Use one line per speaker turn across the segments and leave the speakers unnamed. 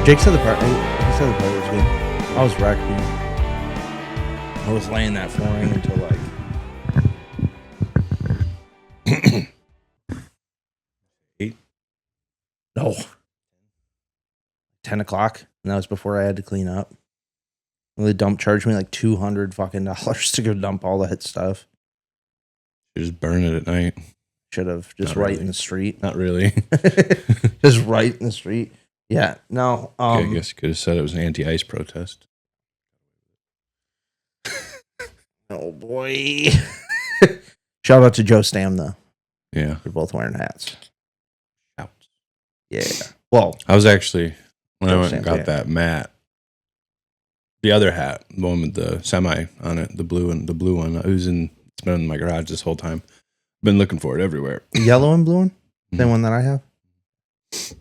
Jake said the part. He said the part was good. I was wrecked, dude. I was laying that flooring until like
8.
No, 10 o'clock, and that was before I had to clean up. And the dump charged me like $200 fucking to go dump all that stuff.
You just burn it at night.
Should have just
Not
right
really.
in the street.
Not really.
Just right in the street. Yeah. No.
Okay, I guess you could have said it was an anti-ice protest.
Oh boy. Shout out to Joe Stam though.
Yeah.
They're both wearing hats.
Ouch.
Yeah. Well,
I was actually, when I went and
Same,
got that Matt, the other hat, the one with the semi on it, the blue one, it's been in my garage this whole time. Been looking for it everywhere.
the yellow and blue one?
Mhm.
Same one that I have?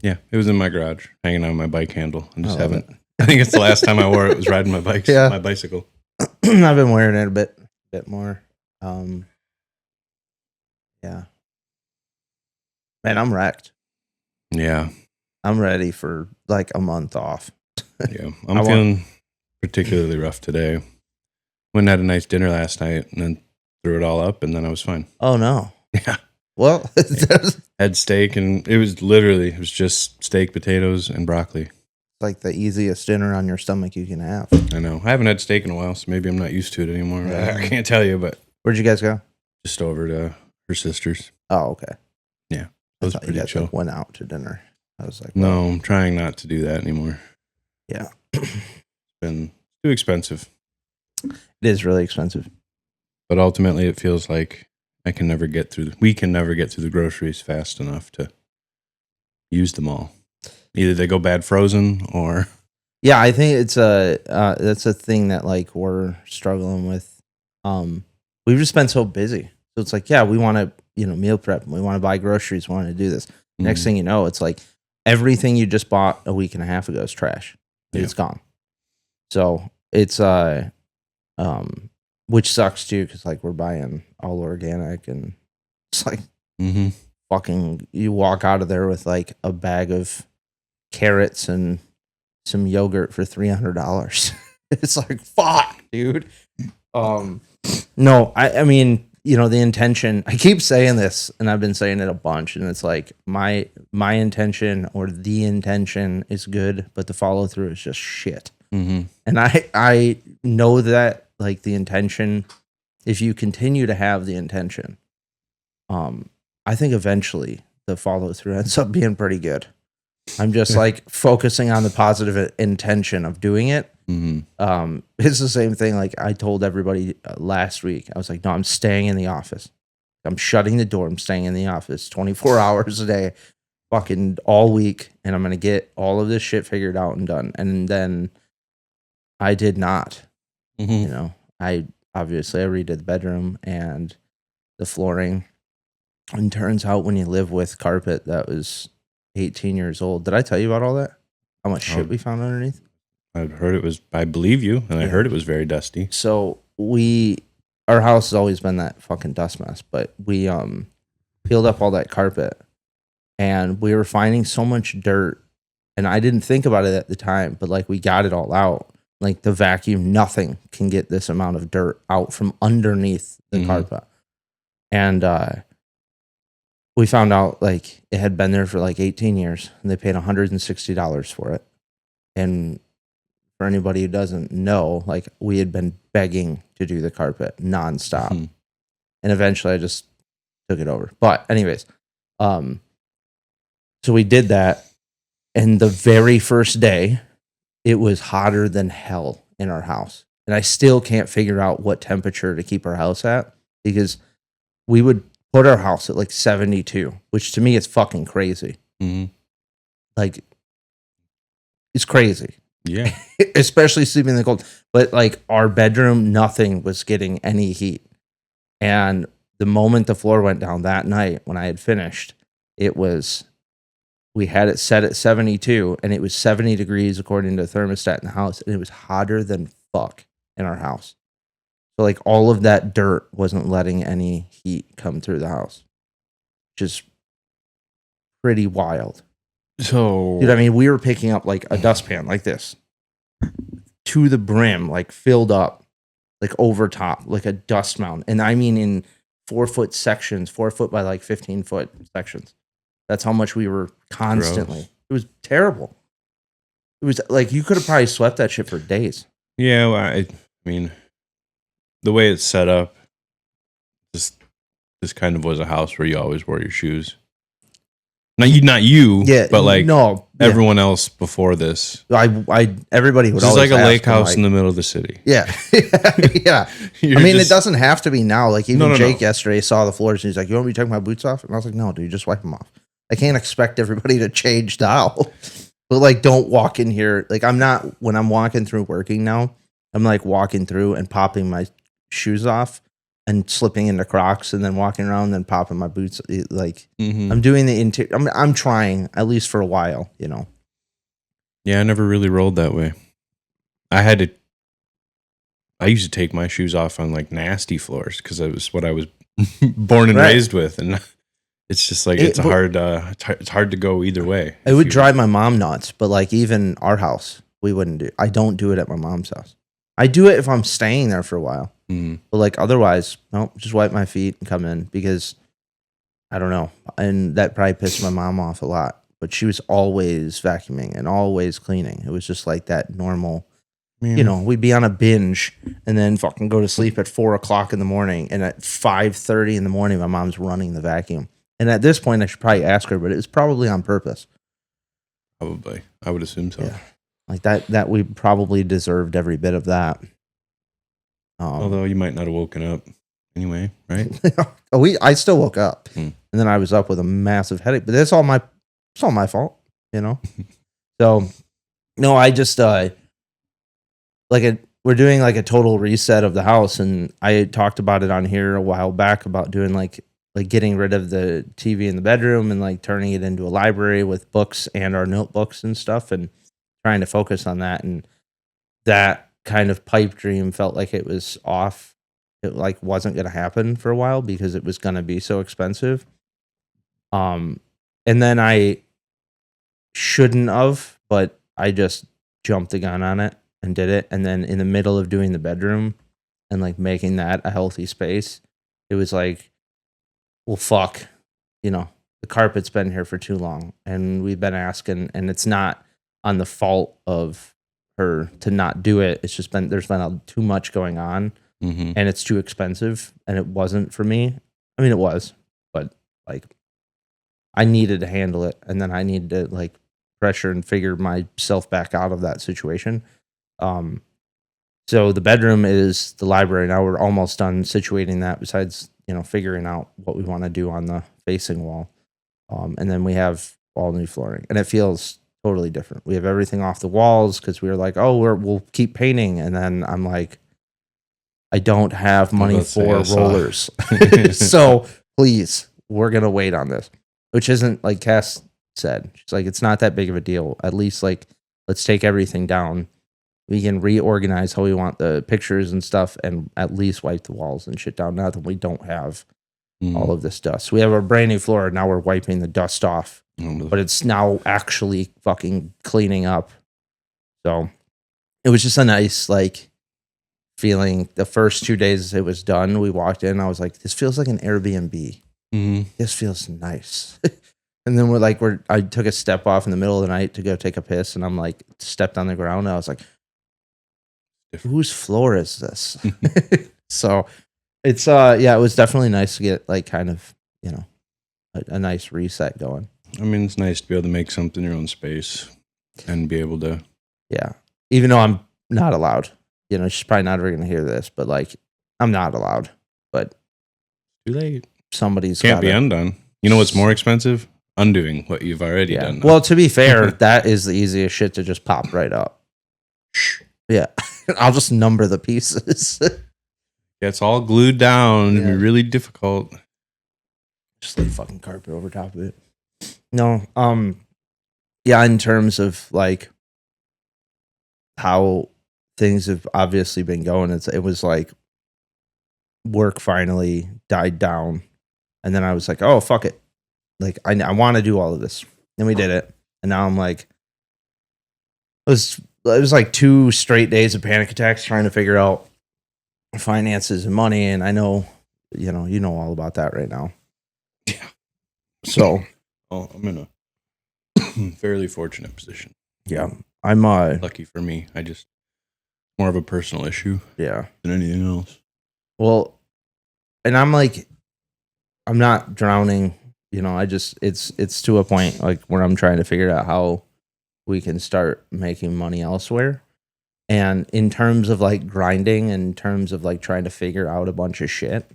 Yeah, it was in my garage, hanging on my bike handle. I just
love
haven't. I think it's the last time I wore it was riding my
Yeah.
my bicycle.
I've been wearing it a bit more. Yeah. Man, I'm wrecked.
Yeah,
I'm ready for like a month off.
yeah. I'm feeling particularly rough today. Went and had a nice dinner last night, and then threw it all up, and then I was fine.
Oh no.
Yeah.
Well, it's
Had steak, and it was just steak, potatoes, and broccoli.
like the easiest dinner on your stomach you can have.
I know. I haven't had steak in a while, so maybe I'm not used to it anymore.
Yeah.
I can't tell you, but
Where'd you guys go?
just over to her sister's.
Oh, okay.
Yeah,
I
it was
thought you
pretty
guys
chill.
like, went out to dinner. I was like,
No, I'm trying not to do that anymore.
Yeah.
It's been too expensive.
It is really expensive.
But ultimately, it feels like we can never get through the groceries fast enough to use them all. Either they go bad frozen or
Yeah, I think it's that's a thing that like we're struggling with. We've just been so busy. So it's like, yeah, we want to, meal prep. We want to buy groceries. We want to do this. Next thing you know, it's like everything you just bought a week and a half ago is trash.
Yeah.
It's gone. So it's which sucks too, because like we're buying all organic, and it's like fucking. You walk out of there with like a bag of carrots and some yogurt for $300. It's like, fuck, dude. No, I mean, the intention, I keep saying this, and I've been saying it a bunch, and it's like my intention or the intention is good, but the follow through is just shit.
Mm-hmm.
And I know that like the intention, if you continue to have the intention, I think eventually the follow through ends up being pretty good. I'm just like focusing on the positive intention of doing it.
Mm-hmm.
It's the same thing. Like I told everybody last week, I was like, no, I'm staying in the office. I'm shutting the door. I'm staying in the office 24 hours a day, fucking all week. And I'm going to get all of this shit figured out and done. And then I did not, I redid the bedroom and the flooring. And turns out when you live with carpet that was 18 years old. Did I tell you about all that? How much shit we found underneath?
I believe you, and I heard it was very dusty.
So our house has always been that fucking dust mess, but we peeled up all that carpet and we were finding so much dirt, and I didn't think about it at the time, but like we got it all out. Like the vacuum, nothing can get this amount of dirt out from underneath the carpet. And we found out like it had been there for like 18 years, and they paid $160 for it. And for anybody who doesn't know, like we had been begging to do the carpet nonstop. And eventually I just took it over. But anyways, so we did that. And the very first day, it was hotter than hell in our house. And I still can't figure out what temperature to keep our house at, because we would put our house at like 72, which to me is fucking crazy.
Mm-hmm.
Like, it's crazy.
Yeah.
Especially sleeping in the cold. But like our bedroom, nothing was getting any heat. And the moment the floor went down that night when I had finished, we had it set at 72, and it was 70 degrees according to the thermostat in the house. And it was hotter than fuck in our house. So like all of that dirt wasn't letting any heat come through the house, which is pretty wild.
So,
Dude, I mean, we were picking up like a dustpan like this to the brim, like filled up, like over top, like a dust mound. And I mean, in 4-foot sections, 4 foot by like 15-foot sections. That's how much we were constantly.
Gross.
It was terrible. It was like you could have probably swept that shit for days.
yeah, well, I mean, the way it's set up, this kind of was a house where you always wore your shoes. Not you, but like
no,
everyone else before this.
Everybody would
This is
always
like a
ask
lake
them,
house
like,
in the middle of the city.
Yeah. Yeah. I mean, it doesn't have to be now. Like even Jake yesterday saw the floors and he's like, "You want me to take my boots off?" And I was like, "No, dude, just wipe them off." I can't expect everybody to change now. But like, don't walk in here. Like I'm not, when I'm walking through working now, I'm like walking through and popping my shoes off and slipping into Crocs and then walking around and then popping my boots. Like I'm doing the interior. I'm trying, at least for a while, you know?
Yeah, I never really rolled that way. I used to take my shoes off on like nasty floors because it was what I was born and raised with. And it's just like, it's hard to go either way.
It would drive my mom nuts, but like even our house, we wouldn't do. I don't do it at my mom's house. I do it if I'm staying there for a while. But like otherwise, no, just wipe my feet and come in because I don't know. And that probably pissed my mom off a lot. But she was always vacuuming and always cleaning. It was just like that normal, you know, we'd be on a binge and then fucking go to sleep at 4 o'clock in the morning. And at 5:30 in the morning, my mom's running the vacuum. And at this point, I should probably ask her, but it was probably on purpose.
Probably. I would assume so. Yeah.
Like that we probably deserved every bit of that.
Although you might not have woken up anyway, right?
I still woke up, and then I was up with a massive headache. But it's all my fault, you know. So, no, I just we're doing like a total reset of the house, and I talked about it on here a while back about doing like getting rid of the TV in the bedroom and like turning it into a library with books and our notebooks and stuff, and trying to focus on that. And that kind of pipe dream felt like it was off. It like wasn't going to happen for a while because it was going to be so expensive. And then I shouldn't have, but I just jumped the gun on it and did it. And then in the middle of doing the bedroom and like making that a healthy space, it was like, well, fuck, you know, the carpet's been here for too long and we've been asking, and it's not on the fault of her to not do it. It's just there's been too much going on and it's too expensive, and it wasn't for me. I mean, it was, but like I needed to handle it, and then I needed to like pressure and figure myself back out of that situation. So the bedroom is the library. Now we're almost done situating that, besides, you know, figuring out what we want to do on the facing wall. And then we have all new flooring, and it feels totally different. We have everything off the walls because we were like, oh, we'll keep painting. And then I'm like, I don't have money for rollers. So please, we're going to wait on this, which isn't, like Cass said, she's like, it's not that big of a deal. At least like, let's take everything down. We can reorganize how we want the pictures and stuff, and at least wipe the walls and shit down. Now that we don't have all of this dust. We have a brand new floor. Now we're wiping the dust off, but it's now actually fucking cleaning up. So it was just a nice, like, feeling. The first 2 days it was done, we walked in, I was like, this feels like an Airbnb. This feels nice. And then I took a step off in the middle of the night to go take a piss, and I'm like, stepped on the ground, and I was like, whose floor is this? So it's yeah, it was definitely nice to get like kind of, you know, a nice reset going.
I mean, it's nice to be able to make something your own space and be able to.
Yeah. Even though I'm not allowed, you know, she's probably not ever going to hear this, but like, I'm not allowed, but
too late.
Somebody's
can't be undone. You know what's more expensive? Undoing what you've already done.
Well, to be fair, that is the easiest shit to just pop right up. Yeah. I'll just number the pieces.
Yeah, it's all glued down. It'd be really difficult.
Just lay fucking carpet over top of it. No, yeah, in terms of like how things have obviously been going, it was like work finally died down, and then I was like, oh fuck it, like I want to do all of this, and we did it. And now I'm like, it was like 2 straight days of panic attacks trying to figure out finances and money. And I know, you know all about that right now.
Yeah.
So,
I'm in a fairly fortunate position.
Yeah, I'm
lucky for me. I just more of a personal issue.
Yeah,
than anything else.
Well, and I'm like, I'm not drowning. I just it's to a point like where I'm trying to figure out how we can start making money elsewhere. And in terms of like grinding, in terms of like trying to figure out a bunch of shit,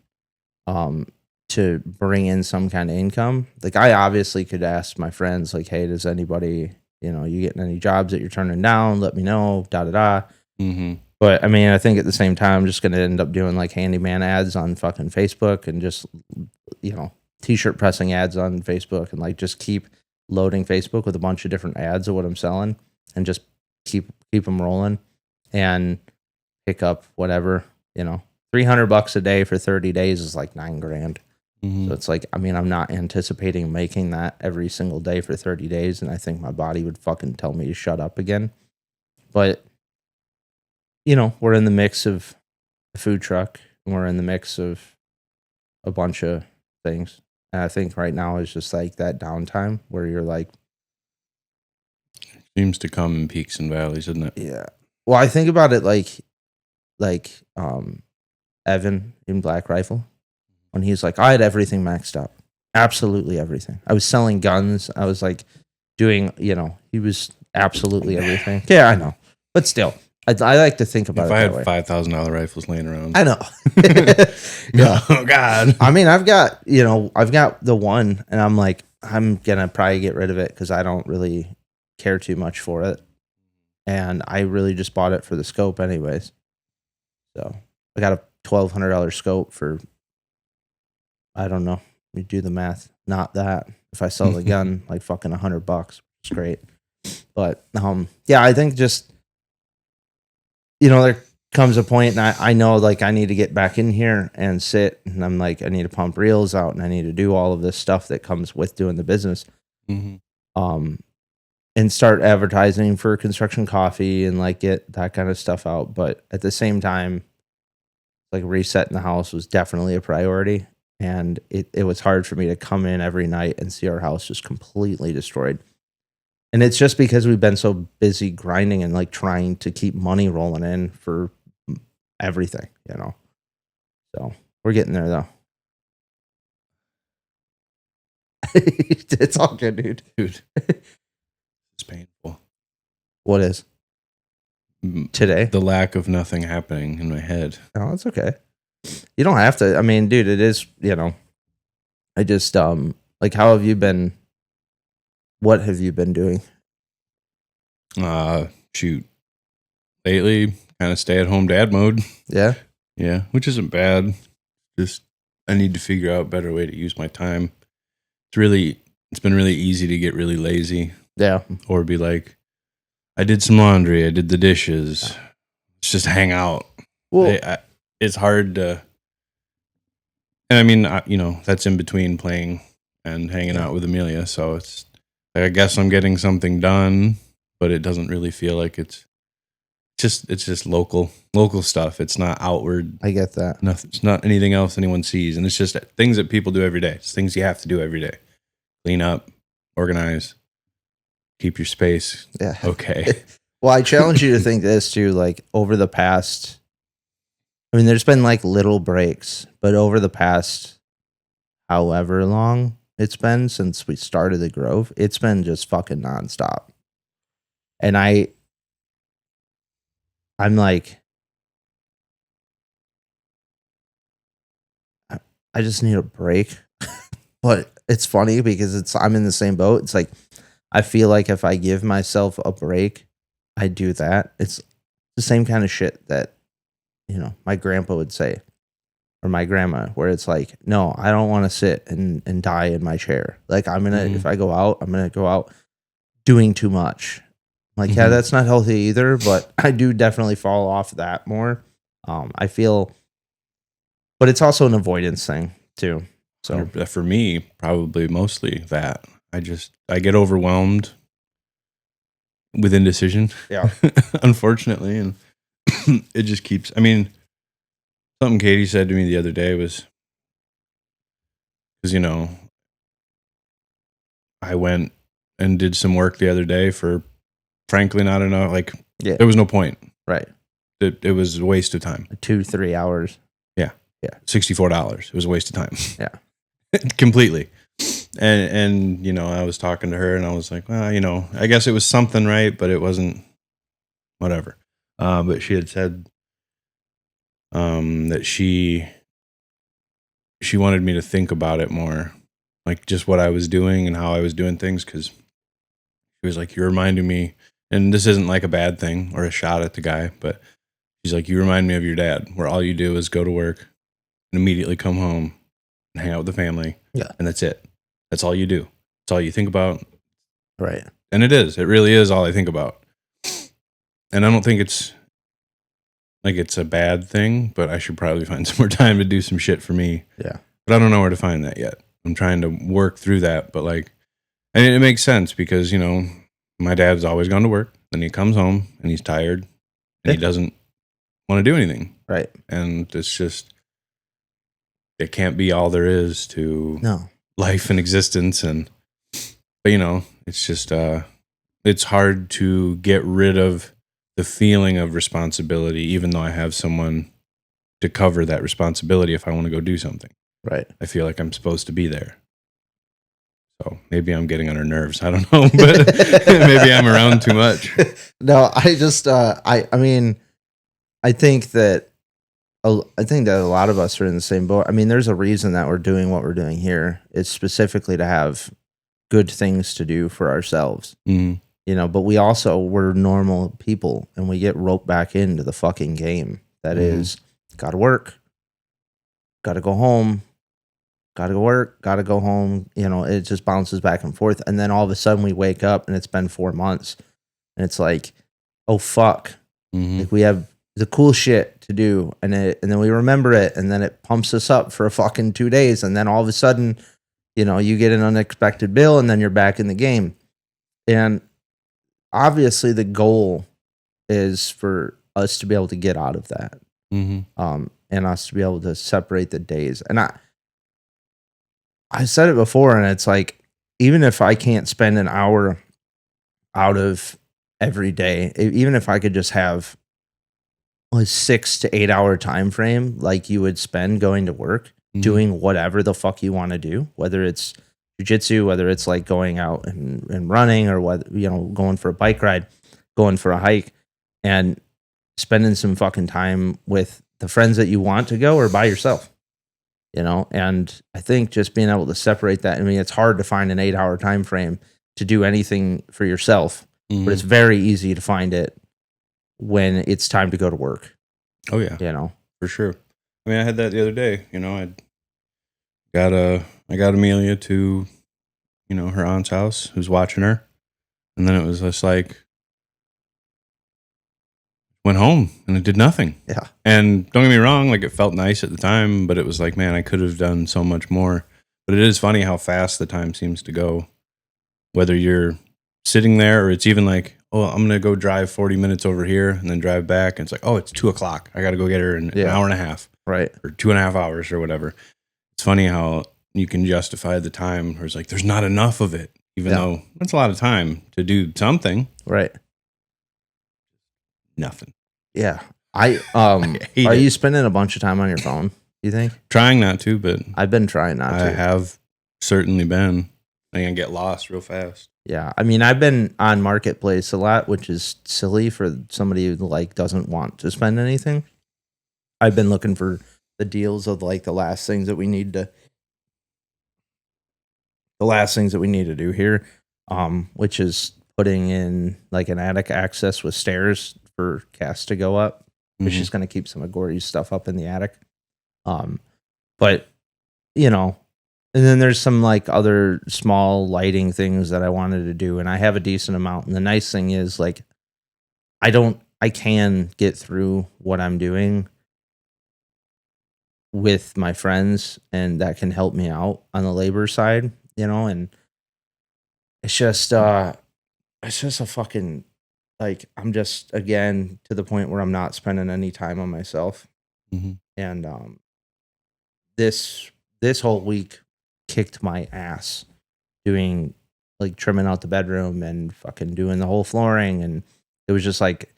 to bring in some kind of income, like I obviously could ask my friends, like, hey, does anybody, you getting any jobs that you're turning down? Let me know, da da da.
Mm-hmm.
But I mean, I think at the same time, I'm just going to end up doing like handyman ads on fucking Facebook and just, t-shirt pressing ads on Facebook and like just keep loading Facebook with a bunch of different ads of what I'm selling and just keep them rolling and pick up whatever, $300 a day for 30 days is like $9,000.
Mm-hmm.
So it's like, I mean, I'm not anticipating making that every single day for 30 days. And I think my body would fucking tell me to shut up again. But, we're in the mix of a food truck and we're in the mix of a bunch of things. And I think right now is just like that downtime where you're like,
seems to come in peaks and valleys, doesn't it?
yeah. Well, I think about it like Evan in Black Rifle when he's like, I had everything maxed out. Absolutely everything. I was selling guns. I was like doing, he was absolutely everything. Yeah, I know. But still, I like to think about
if
it.
If I had $5,000 rifles laying around.
I know.
Yeah. Oh, God.
I mean, I've got the one and I'm like, I'm going to probably get rid of it because I don't really care too much for it. And I really just bought it for the scope anyways. So I got a $1,200 scope for, I don't know. Let me do the math. Not that. If I sell the gun, like fucking $100, it's great. But yeah, I think just, there comes a point and I know like I need to get back in here and sit and I'm like, I need to pump reels out and I need to do all of this stuff that comes with doing the business.
Mm-hmm.
And start advertising for construction coffee and like get that kind of stuff out. But at the same time, like resetting the house was definitely a priority. And it was hard for me to come in every night and see our house just completely destroyed. And it's just because we've been so busy grinding and like trying to keep money rolling in for everything, So we're getting there though. It's all good,
dude. It's painful.
What is? Today?
The lack of nothing happening in my head.
Oh, that's okay. You don't have to. I mean, dude, it is, I just, like, how have you been? What have you been doing?
Shoot. Lately, kind of stay at home dad mode.
Yeah.
Yeah, which isn't bad. Just, I need to figure out a better way to use my time. It's been really easy to get really lazy.
Yeah.
Or be like, I did some laundry, I did the dishes. Let's just hang out. Well, it's hard to, and I mean, that's in between playing and hanging out with Amelia. So it's, I guess I'm getting something done, but it doesn't really feel like it's just local stuff. It's not outward.
I get that.
Nothing. It's not anything else anyone sees, and it's just things that people do every day. It's things you have to do every day. Clean up, organize, keep your space.
Yeah.
Okay.
Well, I challenge you to think this too. Like over the past, I mean, there's been like little breaks, but over the past, however long it's been since we started the Grove, it's been just fucking nonstop. And I'm like, I just need a break. But it's funny because I'm in the same boat. It's like, I feel like if I give myself a break, I do that. It's the same kind of shit that, my grandpa would say or my grandma, where it's like, no, I don't want to sit and die in my chair. Like if I go out, I'm going to go out doing too much. Like, yeah, that's not healthy either, but I do definitely fall off that more. I feel, but it's also an avoidance thing too. So
for me, probably mostly that I get overwhelmed with indecision.
Yeah.
Unfortunately. And it just keeps, I mean, something Katie said to me the other day was, because, I went and did some work the other day for, frankly, not enough. Like,
Yeah.
there was no point.
Right.
It was a waste of time.
2-3 hours.
Yeah.
Yeah.
$64. It was a waste of time.
Yeah.
Completely. And I was talking to her and I was like, well, I guess it was something, right? But it wasn't whatever. But she had said that she wanted me to think about it more, like just what I was doing and how I was doing things. Cause she was like, you're reminding me, and this isn't like a bad thing or a shot at the guy, but she's like, you remind me of your dad, where all you do is go to work and immediately come home and hang out with the family.
Yeah.
And that's it. That's all you do. That's all you think about.
Right.
And it really is all I think about. And I don't think it's a bad thing, but I should probably find some more time to do some shit for me.
Yeah.
But I don't know where to find that yet. I'm trying to work through that, but and it makes sense because, my dad's always gone to work, then he comes home and he's tired and he doesn't want to do anything.
Right.
And it's just, it can't be all there is to life and existence. But it's just, it's hard to get rid of the feeling of responsibility, even though I have someone to cover that responsibility if I want to go do something.
Right.
I feel like I'm supposed to be there. So maybe I'm getting on her nerves. I don't know, but maybe I'm around too much.
No, I just, I mean, I think that a lot of us are in the same boat. I mean, there's a reason that we're doing what we're doing here. It's specifically to have good things to do for ourselves.
Mm-hmm.
But we're normal people and we get roped back into the fucking game. That is, gotta work, gotta go home, gotta go work, gotta go home. It just bounces back and forth. And then all of a sudden we wake up and it's been 4 months and it's like, oh fuck.
Mm-hmm.
Like we have the cool shit to do and then we remember it and then it pumps us up for a fucking 2 days. And then all of a sudden, you get an unexpected bill and then you're back in the game. And obviously the goal is for us to be able to get out of that.
Mm-hmm.
And us to be able to separate the days. And I said it before, and it's like, even if I can't spend an hour out of every day, even if I could just have a 6 to 8 hour time frame, like you would spend going to work, doing whatever the fuck you want to do, whether it's jujitsu, whether it's like going out and running, or whether, going for a bike ride, going for a hike, and spending some fucking time with the friends that you want to go or by yourself. And I think just being able to separate that, I mean, it's hard to find an 8 hour time frame to do anything for yourself, but it's very easy to find it when it's time to go to work.
Oh yeah. For sure. I mean, I had that the other day, I got Amelia to, her aunt's house who's watching her. And then it was just like, went home and it did nothing.
Yeah.
And don't get me wrong, like it felt nice at the time, but it was like, man, I could have done so much more. But it is funny how fast the time seems to go, whether you're sitting there or it's even like, oh, I'm going to go drive 40 minutes over here and then drive back. And it's like, oh, it's 2:00. I got to go get her in an hour and a half.
Right.
Or 2.5 hours or whatever. It's funny how you can justify the time where it's like, there's not enough of it, even though that's a lot of time to do something.
Right.
Nothing.
Yeah. Are you spending a bunch of time on your phone, you think?
Trying not to, but
I've been trying not to.
I have certainly been. I can get lost real fast.
Yeah. I mean, I've been on Marketplace a lot, which is silly for somebody who doesn't want to spend anything. I've been looking for the deals of the last things that we need to do here, which is putting in an attic access with stairs for Cass to go up. But she's going to keep some of Gory's stuff up in the attic. But and then there's some other small lighting things that I wanted to do, and I have a decent amount. And the nice thing is I can get through what I'm doing with my friends, and that can help me out on the labor side, and it's just a fucking like I'm just again to the point where I'm not spending any time on myself.
Mhm.
And this whole week kicked my ass doing like trimming out the bedroom and fucking doing the whole flooring, and it was just like,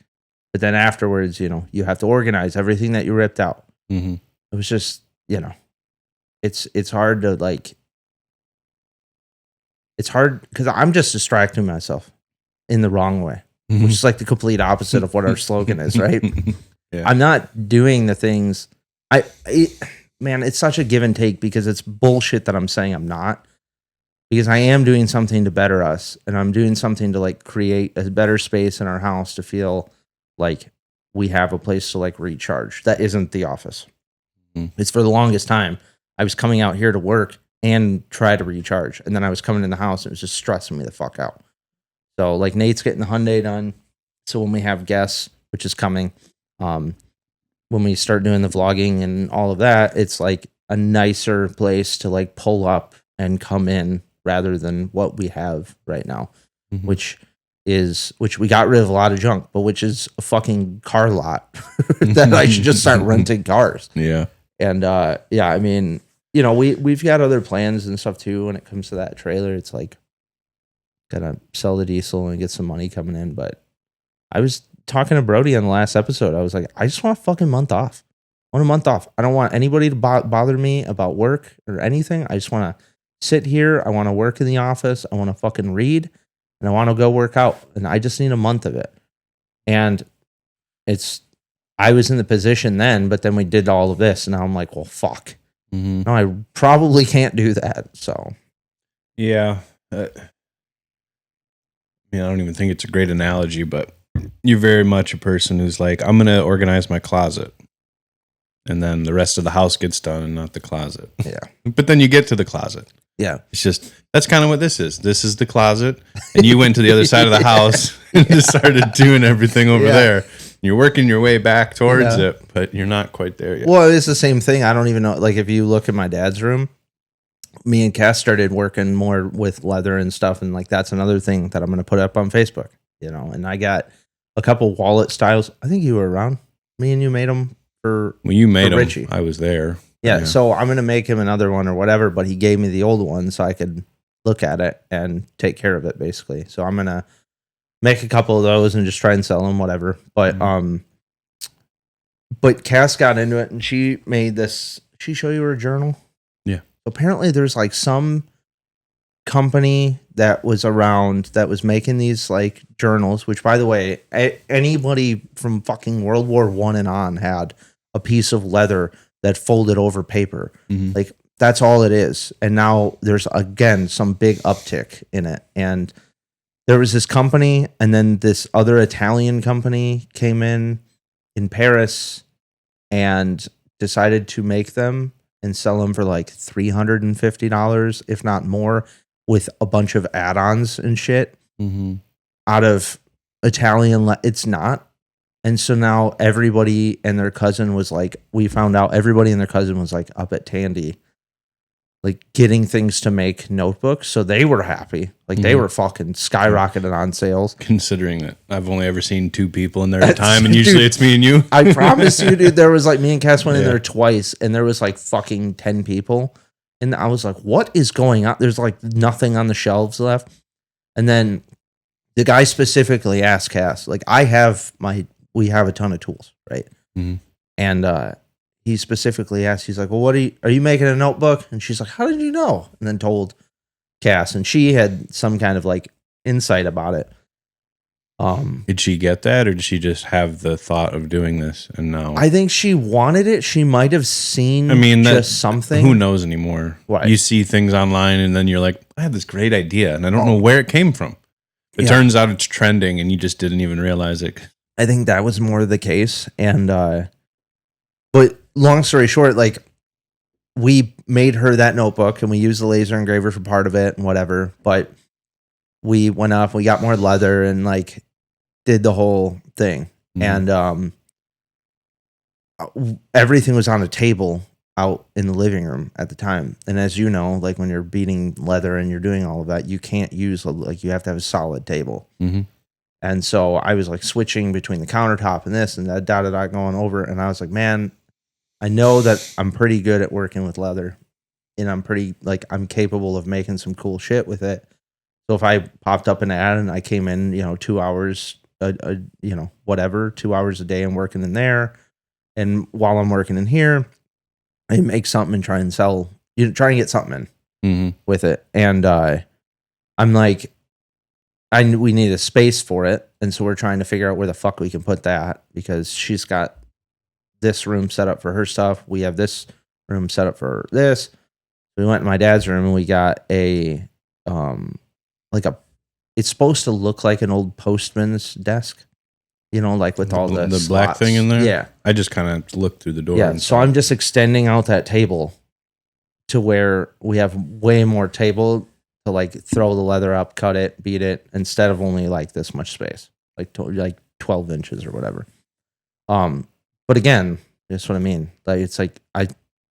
but then afterwards, you have to organize everything that you ripped out.
Mhm.
It was just, it's hard to like, it's hard because I'm just distracting myself in the wrong way, which is like the complete opposite of what our slogan is, right?
Yeah.
I'm not doing the things man, it's such a give and take because it's bullshit that I'm saying I'm not, because I am doing something to better us, and I'm doing something to like create a better space in our house to feel like we have a place to like recharge. That isn't the office. It's for the longest time I was coming out here to work and try to recharge, and then I was coming in the house and it was just stressing me the fuck out. So like Nate's getting the Hyundai done, so when we have guests, which is coming, when we start doing the vlogging and all of that, it's like a nicer place to like pull up and come in rather than what we have right now, which we got rid of a lot of junk, but which is a fucking car lot that I should just start renting cars.
Yeah.
And yeah, I mean, we've got other plans and stuff too when it comes to that trailer. It's like gotta sell the diesel and get some money coming in. But I was talking to Brody on the last episode. I was like, I just want a fucking month off. I want a month off. I don't want anybody to bother me about work or anything. I just want to sit here. I want to work in the office. I want to fucking read, and I want to go work out. And I just need a month of it. And I was in the position then, but then we did all of this, and now I'm like, well, fuck. No, I probably can't do that. So,
yeah. I don't even think it's a great analogy, but you're very much a person who's like, I'm going to organize my closet. And then the rest of the house gets done and not the closet.
Yeah.
But then you get to the closet.
Yeah.
It's just, that's kind of what this is. This is the closet. And you went to the other side of the house and just started doing everything over there. You're working your way back towards it, but you're not quite there yet.
Well, it's the same thing. I don't even know. Like, if you look at my dad's room, me and Cass started working more with leather and stuff. And like, that's another thing that I'm going to put up on Facebook, and I got a couple wallet styles. I think you were around. Me and you made them for,
when you made them,
Richie.
I was there.
Yeah. So I'm going to make him another one or whatever, but he gave me the old one so I could look at it and take care of it basically. So I'm going to make a couple of those and just try and sell them, whatever. But, but Cass got into it and she made this, she show you her journal?
Yeah.
Apparently there's like some company that was around that was making these like journals, which by the way, anybody from fucking World War I and on had a piece of leather that folded over paper. Like that's all it is. And now there's again some big uptick in it. And there was this company, and then this other Italian company came in Paris and decided to make them and sell them for like $350, if not more, with a bunch of add-ons and shit out of Italian. It's not. And so now everybody and their cousin was like, we found out everybody and their cousin was like up at Tandy, like getting things to make notebooks. So they were happy. Like they were fucking skyrocketed on sales.
Considering that I've only ever seen 2 people in there at a time, and usually it's me and you.
I promise you, dude, there was like me and Cass went in there twice, and there was like fucking 10 people. And I was like, what is going on? There's like nothing on the shelves left. And then the guy specifically asked Cass, like, we have a ton of tools, right? And he specifically asked, he's like, well, are you making a notebook? And she's like, how did you know? And then told Cass, and she had some kind of like insight about it.
Did she get that, or did she just have the thought of doing this? And now
I think she wanted it. She might have seen just something.
Who knows anymore?
Right.
You see things online and then you're like, I have this great idea and I don't know where it came from. It turns out it's trending and you just didn't even realize it.
I think that was more the case. And but long story short, like we made her that notebook and we used the laser engraver for part of it and whatever. But we went up, we got more leather and like did the whole thing. And everything was on a table out in the living room at the time. And as you know, like when you're beating leather and you're doing all of that, you can't use, like, you have to have a solid table. And so I was like switching between the countertop and this and that, going over. And I was like, man, I know that I'm pretty good at working with leather, and I'm capable of making some cool shit with it. So if I popped up an ad and I came in, 2 hours, whatever, 2 hours a day and working in there. And while I'm working in here, I make something and try and sell, try and get something in with it. And I'm like, we need a space for it. And so we're trying to figure out where the fuck we can put that, because she's got this room set up for her stuff. We have this room set up for this. We went in my dad's room and we got it's supposed to look like an old postman's desk, like with all the
black thing in there.
Yeah.
I just kind of looked through the door.
Yeah. So I'm just extending out that table to where we have way more table to like throw the leather up, cut it, beat it, instead of only like this much space, like 12 inches or whatever. But again, that's what I mean. Like, it's like I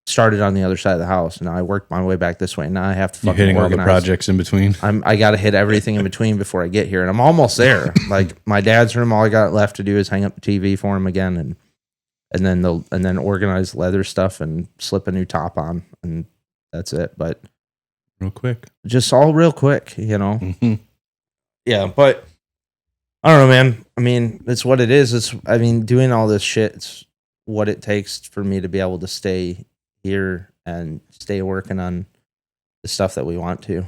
started on the other side of the house and I worked my way back this way. And now I have to fucking
hitting
organize.
all the projects in between.
I got to hit everything in between before I get here. And I'm almost there. Like my dad's room, all I got left to do is hang up the TV for him again. And then organize leather stuff and slip a new top on. And that's it. But
real quick,
just all real quick,
Mm-hmm.
Yeah. But I don't know, man. I mean, it's what it is. Doing all this shit, it's what it takes for me to be able to stay here and stay working on the stuff that we want to.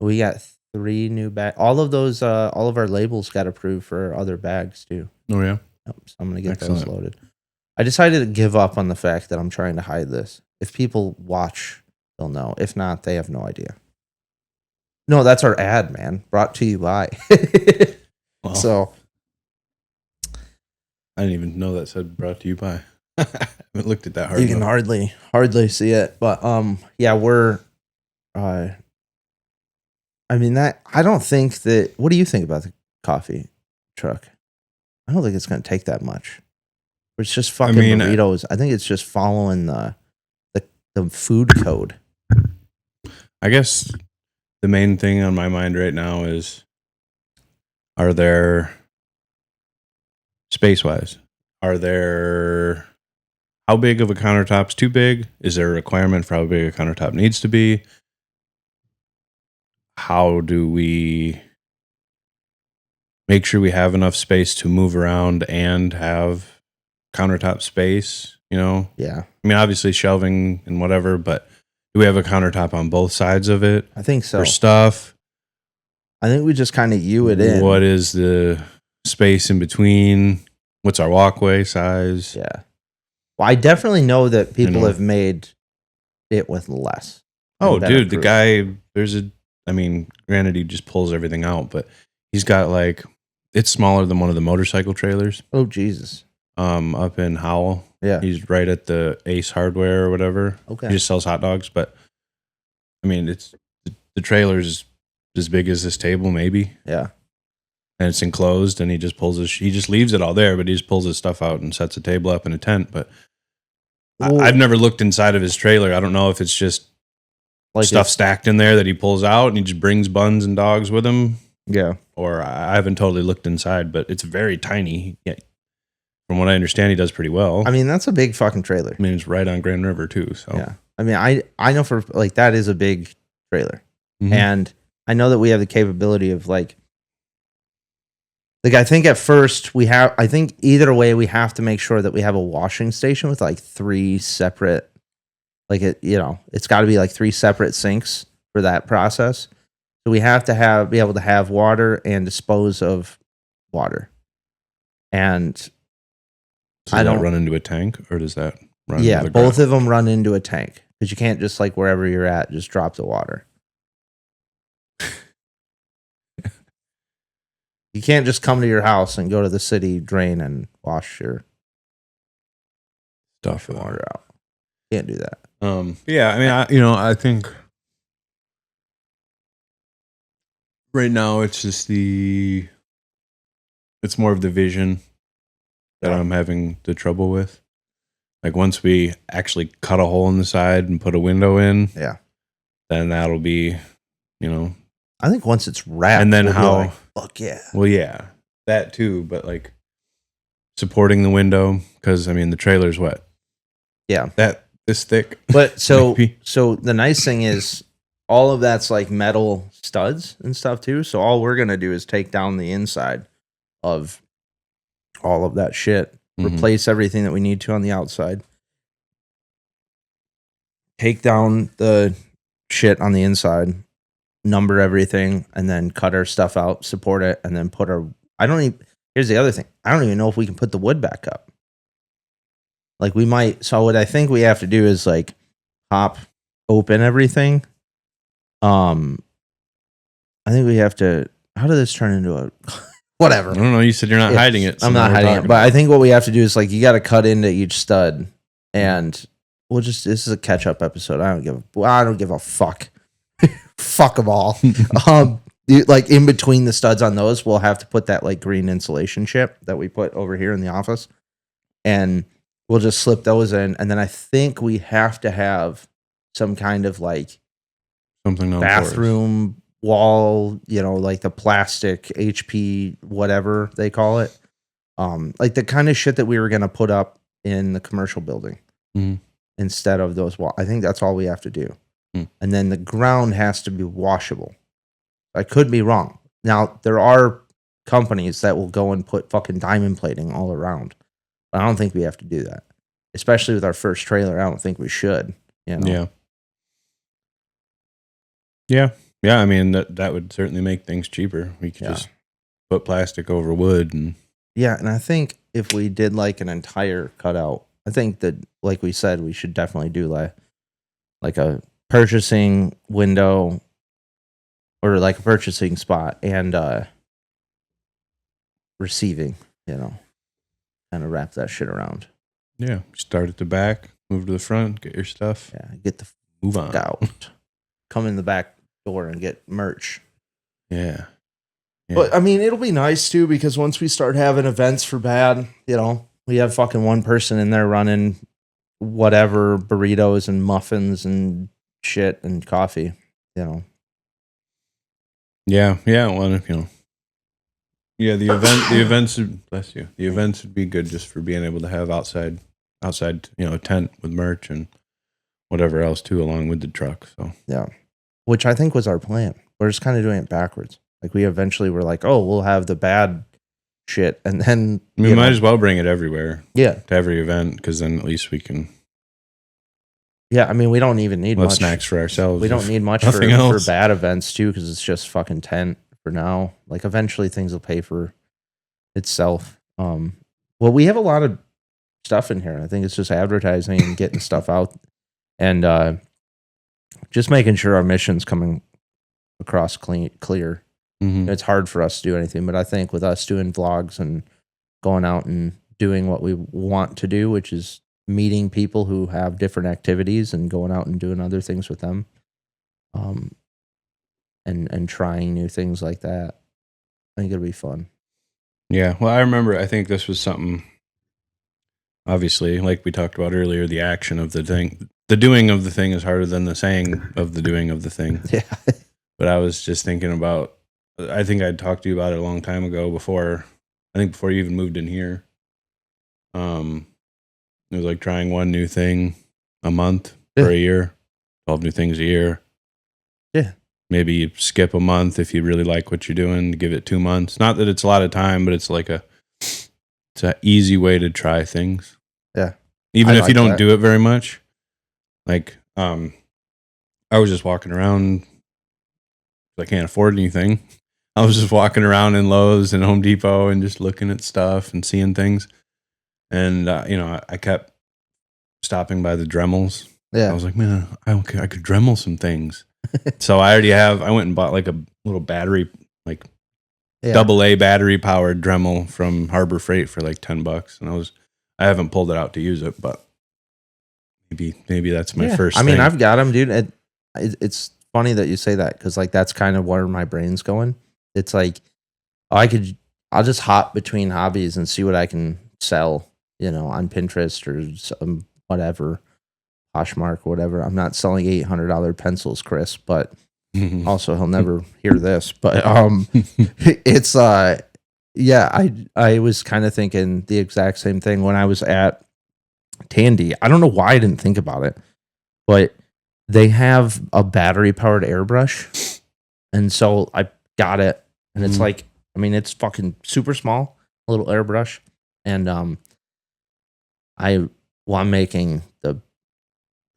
We got 3 new bags. All of those, all of our labels got approved for other bags too.
Oh yeah.
Yep, so I'm gonna get those loaded. I decided to give up on the fact that I'm trying to hide this. If people watch, they'll know. If not, they have no idea. No, that's our ad, man. Brought to you by.
Well,
so
I didn't even know that said brought to you by. I haven't looked at that hard.
You can hardly see it, but yeah, we're I don't think that. What do you think about the coffee truck? I don't think it's going to take that much. It's just fucking burritos. I think it's just following the food code.
I guess the main thing on my mind right now is, are there, space-wise, how big of a countertop's too big? Is there a requirement for how big a countertop needs to be? How do we make sure we have enough space to move around and have countertop space? Yeah. I mean, obviously shelving and whatever, but do we have a countertop on both sides of it?
I think so.
For stuff?
I think we just kind of it in.
What is the space in between? What's our walkway size?
Yeah. Well, I definitely know that people have made it with less.
Oh, dude, the guy, granted, he just pulls everything out, but he's got it's smaller than one of the motorcycle trailers.
Oh, Jesus.
Up in Howell.
Yeah.
He's right at the Ace Hardware or whatever.
Okay.
He just sells hot dogs, but I mean, the trailer's as big as this table, maybe.
Yeah.
And it's enclosed, and he just leaves it all there, but he just pulls his stuff out and sets a table up in a tent. But I've never looked inside of his trailer. I don't know if it's just stuff stacked in there that he pulls out and he just brings buns and dogs with him.
Yeah.
Or I haven't totally looked inside, but it's very tiny. Yeah. From what I understand, he does pretty well.
I mean, that's a big fucking trailer.
I mean, it's right on Grand River too. So
yeah. I mean, I know for that is a big trailer.
Mm-hmm.
And I know that we have the capability of I think at first I think either way we have to make sure that we have a washing station with 3 separate, it's got to be 3 separate sinks for that process. So we have to be able to have water and dispose of water. And
does that run into a tank, or does that run?
Yeah,
into the
both
ground?
of them run into a tank, because you can't just wherever you're at just drop the water. You can't just come to your house and go to the city drain and wash your
stuff
water out. Can't do that.
Yeah, I mean, I think right now it's just it's more of the vision that I'm having the trouble with. Once we actually cut a hole in the side and put a window in,
yeah,
then that'll be,
I think once it's wrapped,
and then how?
Fuck yeah.
Well, yeah, that too, but like supporting the window, because I mean the trailer's what?
Yeah.
This thick.
But so
Maybe.
so the nice thing is all of that's like metal studs and stuff too. So all we're gonna do is take down the inside of all of that shit, replace everything that we need to on the outside, take down the shit on the inside, number everything, and then cut our stuff out, support it, and then put our. Here's the other thing. I don't even know if we can put the wood back up. Like we might. So what I think we have to do is like pop open everything. I think we have to. How did this turn into a whatever?
I don't know. You said you're not hiding it.
So I'm not hiding it, but I think what we have to do is like you got to cut into each stud, and we'll just. This is a catch up episode. I don't give a fuck. Fuck them all. Like in between the studs on those, we'll have to put that like green insulation chip that we put over here in the office, and we'll just slip those in. And then I think we have to have some kind of like
something
bathroom wall, like the plastic HP, whatever they call it. Like the kind of shit that we were going to put up in the commercial building instead of those walls. I think that's all we have to do. And then the ground has to be washable. I could be wrong. Now, there are companies that will go and put fucking diamond plating all around. But I don't think we have to do that. Especially with our first trailer, I don't think we should.
Yeah. Yeah. Yeah, I mean, that would certainly make things cheaper. We could just put plastic over wood.
Yeah, and I think if we did like an entire cutout, I think that, like we said, we should definitely do like a purchasing window or like a purchasing spot and receiving, kind of wrap that shit around.
Yeah, start at the back, move to the front, get your stuff.
Yeah, get the
move on
out. Come in the back door and get merch.
Yeah.
But I mean, it'll be nice too because once we start having events for B.A.D, we have fucking one person in there running whatever burritos and muffins and shit and coffee,
Yeah. Well, yeah, the events would, bless you. The events would be good just for being able to have outside, a tent with merch and whatever else too, along with the truck. So
yeah, which I think was our plan. We're just kind of doing it backwards. Like we eventually were like, oh, we'll have the B.A.D shit, and then
we might as well bring it everywhere.
Yeah,
to every event, because then at least we can.
Yeah, I mean, we don't even need much
snacks for ourselves.
We don't need much for B.A.D events too, because it's just fucking tent for now. Like eventually things will pay for itself. Well, we have a lot of stuff in here. I think it's just advertising and getting stuff out, and just making sure our mission's coming across clear. It's hard for us to do anything, but I think with us doing vlogs and going out and doing what we want to do, which is meeting people who have different activities and going out and doing other things with them, and trying new things like that, I think it'll be fun.
Yeah, well, I remember, I think this was something, obviously, like we talked about earlier, the action of the thing. The doing of the thing is harder than the saying of the doing of the thing.
Yeah.
But I was just thinking about, I think I'd talked to you about it a long time ago before you even moved in here. It was like trying one new thing a month for a year, 12 new things a year.
Yeah.
Maybe you skip a month if you really like what you're doing, give it 2 months. Not that it's a lot of time, but it's like it's an easy way to try things.
Yeah.
Even if you don't do it very much. Like, I was just walking around. I can't afford anything. I was just walking around in Lowe's and Home Depot and just looking at stuff and seeing things. And, I kept stopping by the Dremels.
Yeah.
I was like, man, I could Dremel some things. So I went and bought like a little battery, like AA battery powered Dremel from Harbor Freight for like $10. And I haven't pulled it out to use it, but maybe that's my first thing.
I mean, I've got them, dude. It's funny that you say that, because like that's kind of where my brain's going. It's like I'll just hop between hobbies and see what I can sell, on Pinterest or some whatever, Poshmark, whatever. I'm not selling $800 pencils, Chris, but also he'll never hear this. But it's Yeah, I was kind of thinking the exact same thing when I was at Tandy. I don't know why I didn't think about it, but they have a battery powered airbrush. And so I got it. And it's like, I mean, it's fucking super small, a little airbrush. And I'm making the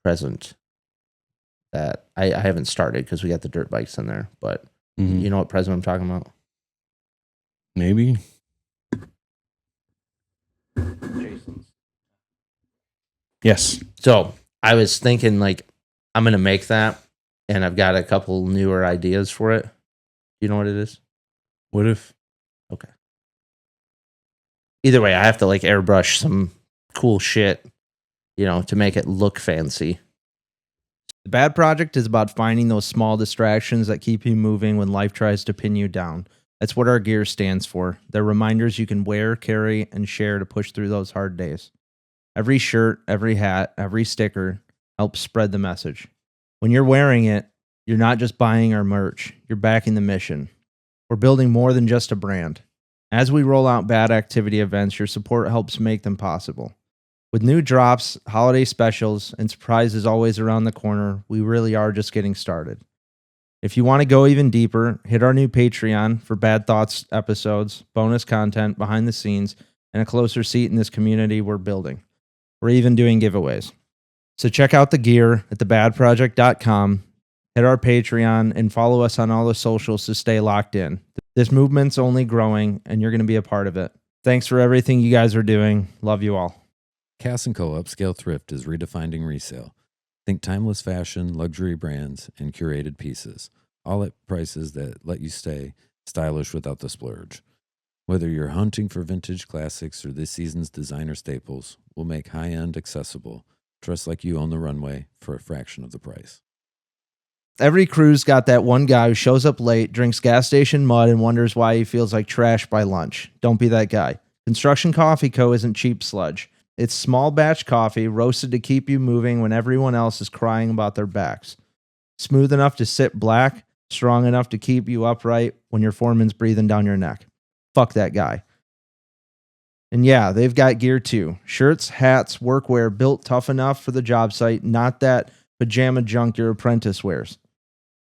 present that I haven't started because we got the dirt bikes in there. But you know what present I'm talking about?
Maybe.
Jason's.
Yes.
So I was thinking, like, I'm going to make that. And I've got a couple newer ideas for it. You know what it is?
What if?
Okay. Either way, I have to like airbrush some cool shit, you know, to make it look fancy.
The Bad Project is about finding those small distractions that keep you moving when life tries to pin you down. That's what our gear stands for. They're reminders you can wear, carry, and share to push through those hard days. Every shirt, every hat, every sticker helps spread the message. When you're wearing it, you're not just buying our merch, you're backing the mission. We're building more than just a brand. As we roll out bad activity events, your support helps make them possible. With new drops, holiday specials, and surprises always around the corner, we really are just getting started. If you want to go even deeper, hit our new Patreon for Bad Thoughts episodes, bonus content, behind the scenes, and a closer seat in this community we're building. We're even doing giveaways. So check out the gear at thebadproject.com, hit our Patreon, and follow us on all the socials to stay locked in. This movement's only growing, and you're going to be a part of it. Thanks for everything you guys are doing. Love you all.
Cass & Co. Upscale Thrift is redefining resale. Think timeless fashion, luxury brands, and curated pieces, all at prices that let you stay stylish without the splurge. Whether you're hunting for vintage classics or this season's designer staples, we'll make high-end accessible. Dress like you own the runway for a fraction of the price.
Every crew's got that one guy who shows up late, drinks gas station mud, and wonders why he feels like trash by lunch. Don't be that guy. Construction Coffee Co. isn't cheap sludge. It's small batch coffee roasted to keep you moving when everyone else is crying about their backs. Smooth enough to sit black, strong enough to keep you upright when your foreman's breathing down your neck. Fuck that guy. And yeah, they've got gear too. Shirts, hats, workwear built tough enough for the job site, not that pajama junk your apprentice wears.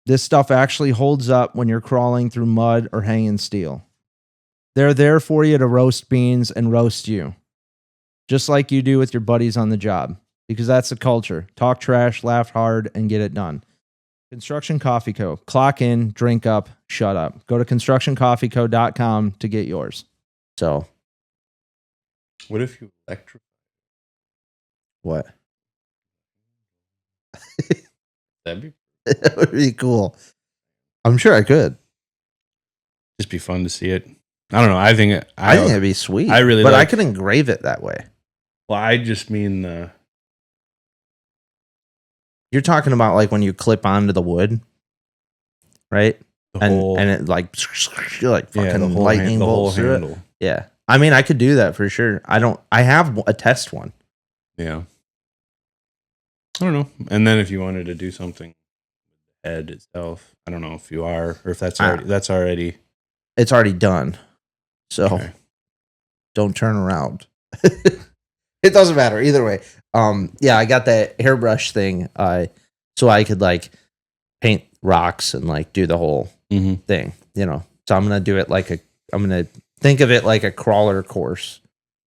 This stuff actually holds up when you're crawling through mud or hanging steel. They're there for you to roast beans and roast you. Just like you do with your buddies on the job. Because that's the culture. Talk trash, laugh hard, and get it done. Construction Coffee Co. Clock in, drink up, shut up. Go to constructioncoffeeco.com to get yours.
So,
What if you electrify?
what?
That'd be
That would be cool. I'm sure I could.
just be fun to see it. I don't know. I think
it'd be sweet.
I really
but I
like-
could engrave it that way.
Well, I just mean the.
You're talking about like when you clip onto the wood, right? And it like fucking lightning bolts through it. Yeah. I mean, I could do that for sure. I have a test one.
Yeah. I don't know. And then if you wanted to do something with the head itself, I don't know if you are or if that's already.
It's already done. So
Okay.
don't turn around. It doesn't matter either way. Yeah, I got that hairbrush thing. So I could like paint rocks and like do the whole thing, you know. So I'm gonna do it I'm gonna think of it like a crawler course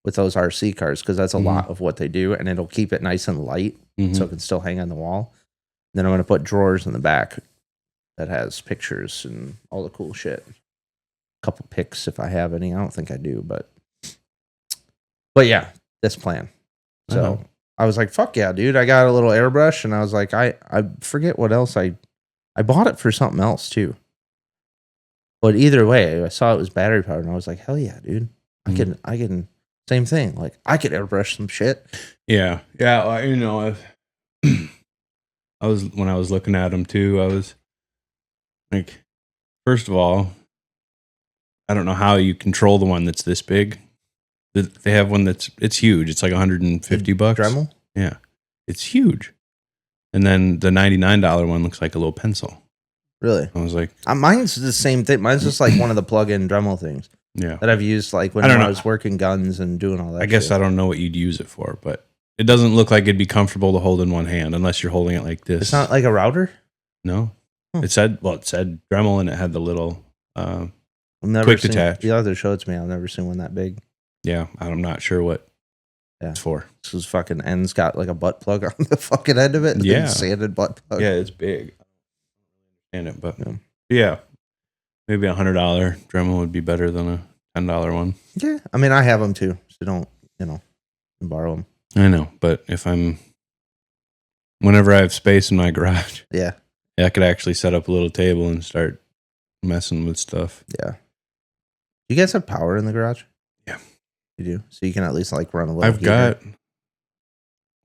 with those RC cars because that's a lot of what they do, and it'll keep it nice and light so it can still hang on the wall. Then I'm gonna put drawers in the back that has pictures and all the cool shit. A couple pics if I have any. I don't think I do, but yeah, this plan. So I was like, fuck yeah, dude. I got a little airbrush and I was like, I forget what else I bought it for something else too. But either way, I saw it was battery powered and I was like, hell yeah, dude. I can same thing. Like I could airbrush some shit.
Yeah. Yeah. You know, when I was looking at them too, I was like, first of all, I don't know how you control the one that's this big. They have one it's huge. It's like $150.
Dremel?
Yeah. It's huge. And then the $99 one looks like a little pencil.
Really?
I was like,
mine's the same thing. Mine's just like one of the plug-in Dremel things.
Yeah.
that I've used like when I was working guns and doing all that.
I guess
shit.
I don't know what you'd use it for, but it doesn't look like it'd be comfortable to hold in one hand unless you're holding it like this.
It's not like a router?
No.
Hmm.
It said Dremel, and it had the little
Never
quick
seen,
detach.
You'll have to show it to me. I've never seen one that big.
Yeah, I'm not sure what it's for.
This was fucking end's got like a butt plug on the fucking end of it.
Yeah.
Sanded butt plug.
Yeah, it's big. And it, but yeah, maybe $100 Dremel would be better than a $10 one.
Yeah, I mean, I have them too, so don't borrow them.
I know, but whenever I have space in my garage, I could actually set up a little table and start messing with stuff.
Yeah. You guys have power in the garage?
Yeah.
You do? So you can at least like run a little
I've got,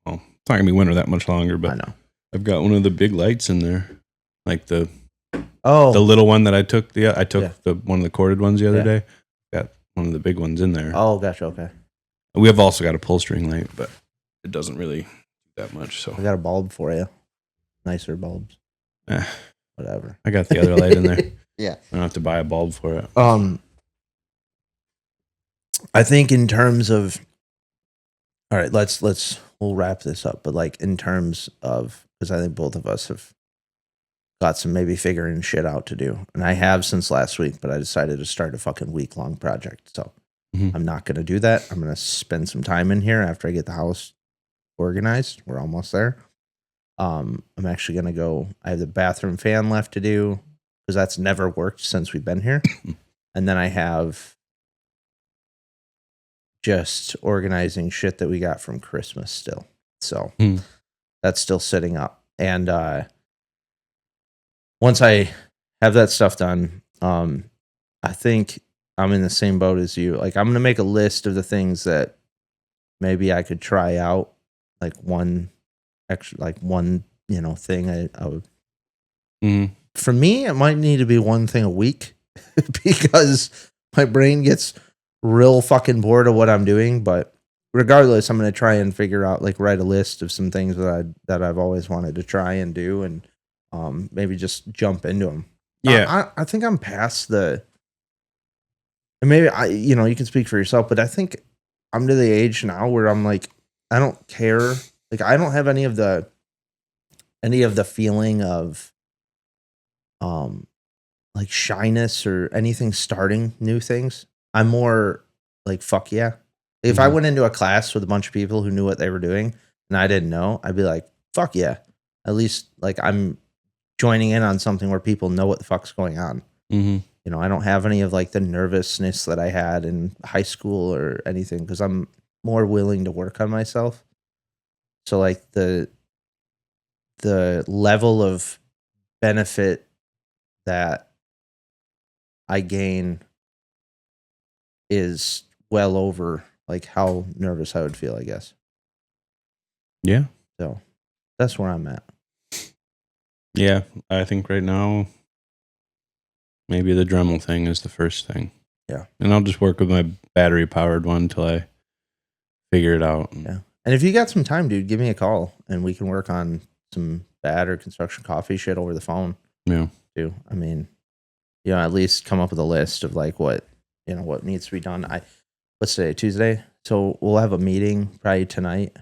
well, it's not going to be winter that much longer, but
I know.
I've got one of the big lights in there. Like the
the
little one that I took. One of the corded ones the other day. Got one of the big ones in there.
Oh, gotcha. Okay.
We have also got a pull string light, but it doesn't really do that much. So
I got a bulb for you. Nicer bulbs.
Eh,
Whatever.
I got the other light in there.
Yeah.
I don't have to buy a bulb for it.
I think in terms of, all right, we'll wrap this up. But like in terms of, because I think both of us have got some maybe figuring shit out to do, and I have since last week. But I decided to start a fucking week-long project, so I'm not going to do that. I'm going to spend some time in here after I get the house organized. We're almost there. I'm actually going to go. I have the bathroom fan left to do because that's never worked since we've been here, and then I have just organizing shit that we got from Christmas still. So that's still sitting up. And once I have that stuff done, I think I'm in the same boat as you. Like, I'm going to make a list of the things that maybe I could try out. Like one thing I would. For me, it might need to be one thing a week because my brain gets real fucking bored of what I'm doing. But regardless, I'm going to try and figure out, like, write a list of some things that I've always wanted to try and do, and maybe just jump into them.
Yeah,
I think I'm past the. And maybe you can speak for yourself, but I think I'm to the age now where I'm like, I don't care. Like, I don't have any of the feeling of like shyness or anything starting new things. I'm more like, fuck yeah. If I went into a class with a bunch of people who knew what they were doing and I didn't know, I'd be like, fuck yeah. At least like I'm joining in on something where people know what the fuck's going on. I don't have any of like the nervousness that I had in high school or anything because I'm more willing to work on myself. So like the level of benefit that I gain is well over like how nervous I would feel, I guess.
Yeah.
So that's where I'm at.
Yeah, I think right now maybe the Dremel thing is the first thing.
Yeah.
And I'll just work with my battery powered one until I figure it out.
Yeah. And if you got some time, dude, give me a call and we can work on some B.A.D or construction coffee shit over the phone.
Yeah.
Too. I mean, at least come up with a list of like what needs to be done. What's today? Tuesday? So we'll have a meeting probably tonight.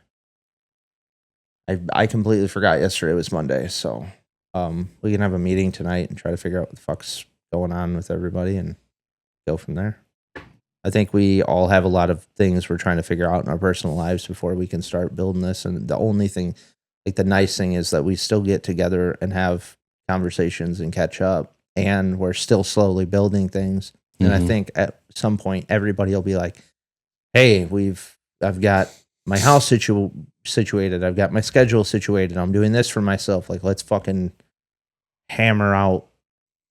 I completely forgot yesterday was Monday. So we can have a meeting tonight and try to figure out what the fuck's going on with everybody and go from there. I think we all have a lot of things we're trying to figure out in our personal lives before we can start building this. And the only thing, like the nice thing is that we still get together and have conversations and catch up, and we're still slowly building things. And I think at some point everybody will be like, hey, I've got my house situated. I've got my schedule situated. I'm doing this for myself. Like, let's fucking hammer out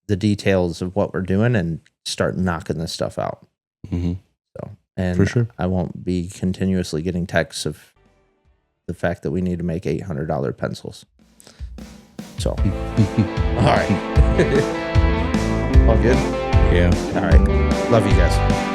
the details of what we're doing and start knocking this stuff out. So, and
for sure,
I won't be continuously getting texts of the fact that we need to make $800 pencils. So, all right. All good?
Yeah.
All right. Love you guys.